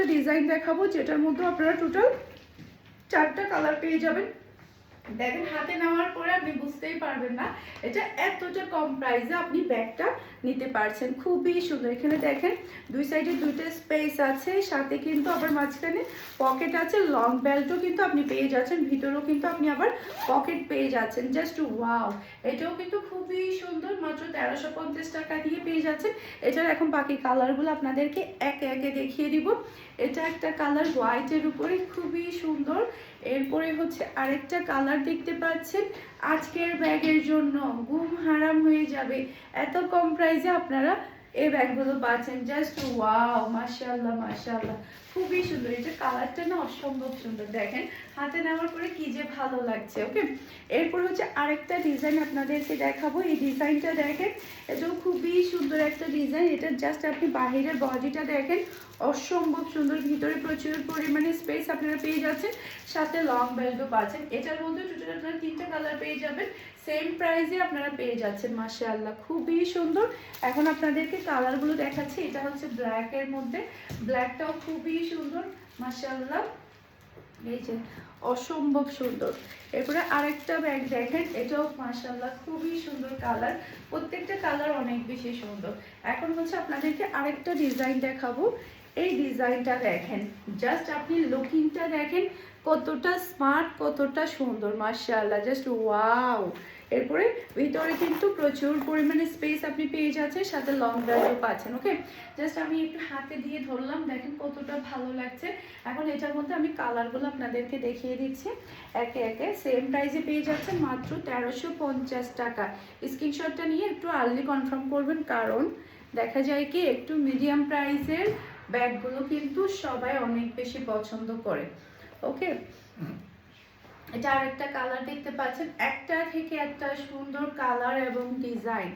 একটা ডিজাইন দেখাবো যেটার মধ্যে আপনারা টোটাল 4টা কালার পেয়ে যাবেন। দেখেন হাতে নেওয়ার পরে আপনি বুঝতেই পারবেন না এটা এতটা কম প্রাইসে আপনি ব্যাগটা নিতে পারছেন। খুবই সুন্দর। এখানে দেখেন দুই সাইডে দুইটা স্পেস আছে, সাথে কিন্তু আবার মাঝখানে পকেট আছে, লং বেল্টও কিন্তু আপনি পেয়ে যাচ্ছেন, ভিতরেও কিন্তু আপনি আবার পকেট পেয়ে যাচ্ছেন। জাস্ট ওয়াও, এটাও কিন্তু খুবই সুন্দর, মাত্র 1350 টাকা দিয়ে পেয়ে যাচ্ছেন। এটার এখন বাকি কালারগুলো আপনাদেরকে একে একে দেখিয়ে দিব। এটা একটা কালার হোয়াইটের উপরে খুবই সুন্দর। এরপরে হচ্ছে আরেকটা কালার দেখতে পাচ্ছেন, আজকের ব্যাগের জন্য ঘুম হারাম হয়ে যাবে, এত কম প্রাইসে আপনারা এই ব্যাগগুলো পাচ্ছেন। জাস্ট ওয়াও, মাশাআল্লাহ মাশাআল্লাহ, খুবই সুন্দর। এটা কালারটা না অসম্ভব সুন্দর, দেখেন হাতে নেওয়ার পরে কি যে ভালো লাগছে। ওকে, এরপর হচ্ছে আরেকটা ডিজাইন আপনাদেরকে দেখাবো। এই ডিজাইনটা দেখেন, এটাও খুবই সুন্দর একটা ডিজাইন। এটা জাস্ট আপনি বাহিরের বডিটা দেখেন, অসম্ভব সুন্দর, ভিতরে প্রচুর পরিমাণে স্পেস আপনারা পেয়ে যাচ্ছেন, সাথে লং বেল্টও পাচ্ছেন। এটার মধ্যে টোটাল আপনারা 3টা কালার পেয়ে যাবেন, সেম প্রাইসে আপনারা পেয়ে যাচ্ছেন। মাশাআল্লাহ, খুবই সুন্দর। এখন আপনাদেরকে কালারগুলো দেখাচ্ছি। এটা হচ্ছে ব্ল্যাকের মধ্যে, ব্ল্যাকটাও খুবই সুন্দর, মাশাআল্লাহ, এই যে অসম্ভব সুন্দর। এরপরে আরেকটা ব্যাগ দেখেন, এটাও মাশাআল্লাহ খুবই সুন্দর কালার, প্রত্যেকটা কালার অনেক বেশি সুন্দর। এখন হচ্ছে আপনাদেরকে আরেকটা ডিজাইন দেখাবো। এই ডিজাইনটা দেখেন, জাস্ট আপনি লুকিংটা দেখেন কতটা স্মার্ট, কতটা সুন্দর, মাশাআল্লাহ, জাস্ট ওয়াও। এরপরে ভিতরে কিন্তু প্রচুর পরিমাণে স্পেস আপনি পেয়ে যাচ্ছেন, সাথে লং বেল্টও পাচ্ছেন। ওকে, জাস্ট আমি একটু হাতে দিয়ে ধরলাম, দেখেন কতটা ভালো লাগছে। এখন এটার মধ্যে আমি কালারগুলো আপনাদেরকে দেখিয়ে দিচ্ছি একে একে। সেম প্রাইসে পেয়ে যাচ্ছেন মাত্র 1350 টাকা। স্ক্রিনশটটা নিয়ে একটু আর্লি কনফার্ম করবেন, কারণ দেখা যায় কি একটু মিডিয়াম প্রাইসের ব্যাগগুলো কিন্তু সবাই অনেক বেশি পছন্দ করে। ওকে, এটা আরেকটা কালার দেখতে পাচ্ছেন, একটা থেকে একটা সুন্দর কালার এবং ডিজাইন,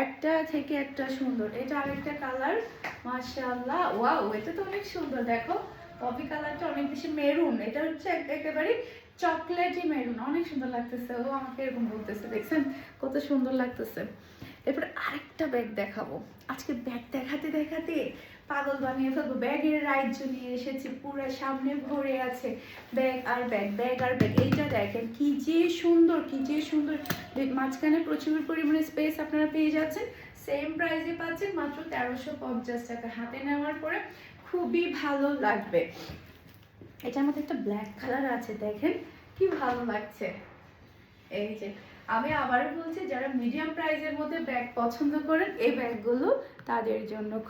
একটা থেকে একটা সুন্দর। এটা আরেকটা কালার, মাশাআল্লাহ, ওয়াও, এটা তো অনেক সুন্দর। দেখো কফি কালারটা অনেক বেশি মেরুন, এটা হচ্ছে একেবারে চকলেটি মেরুন, অনেক সুন্দর লাগতেছে। ও আমাকে এরকম বলতেছে, দেখছেন কত সুন্দর লাগতেছে। এরপরে আরেকটা ব্যাগ দেখাবো। আজকে ব্যাগ দেখাতে দেখাতে পাগল বানিয়ে ফেলবো। ব্যাগের রাজ্য নিয়ে এসেছি, পুরো সামনে ভরে আছে ব্যাগ আর ব্যাগ, ব্যাগ আর ব্যাগ। এইটা দেখেন কি যে সুন্দর, কি যে সুন্দর, মাঝখানে প্রচুর পরিমাণে স্পেস আপনারা পেয়ে যাচ্ছেন, সেম প্রাইসে পাচ্ছেন মাত্র 1350 টাকা। হাতে নেওয়ার পরে খুবই ভালো লাগবে। এটার মধ্যে একটা ব্ল্যাক কালার আছে, দেখেন কি ভালো লাগছে। এই যে আমি আবারও বলছি, যারা মিডিয়াম প্রাইসের মধ্যে ব্যাগ পছন্দ করেন এই ব্যাগগুলো তাদের জন্য